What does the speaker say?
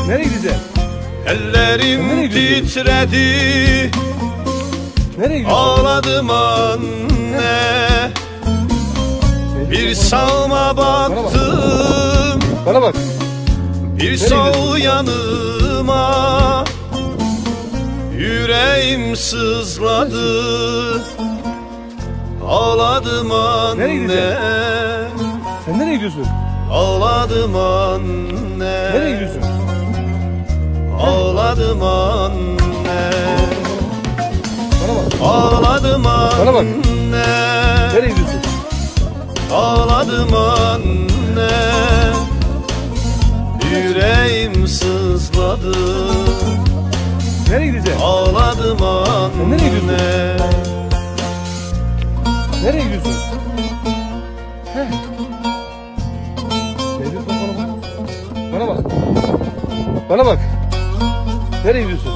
Nereye gideceksin? Ellerim titredi, Nereye gidiyorsun? ağladım anne. Bir sağıma baktım, Bana bak. bir sol yanıma. Yüreğim sızladı, ağladım Nereye anne. gideceksin? Sen nereye gidiyorsun? Ağladım anne. Nereye gidiyorsun? Ağladım anne. Bana bak. Ağladım anne. Bana bak. Nereye gidiyorsun? Ağladım anne. Yüreğim sızladı, Nereye gideceksin? ağladım anne. Nereye gidiyorsun? Nereye gidiyorsun? Heh. Ne diyorsun bana bak? Bana bak. Bana bak. Nereye gidiyorsun?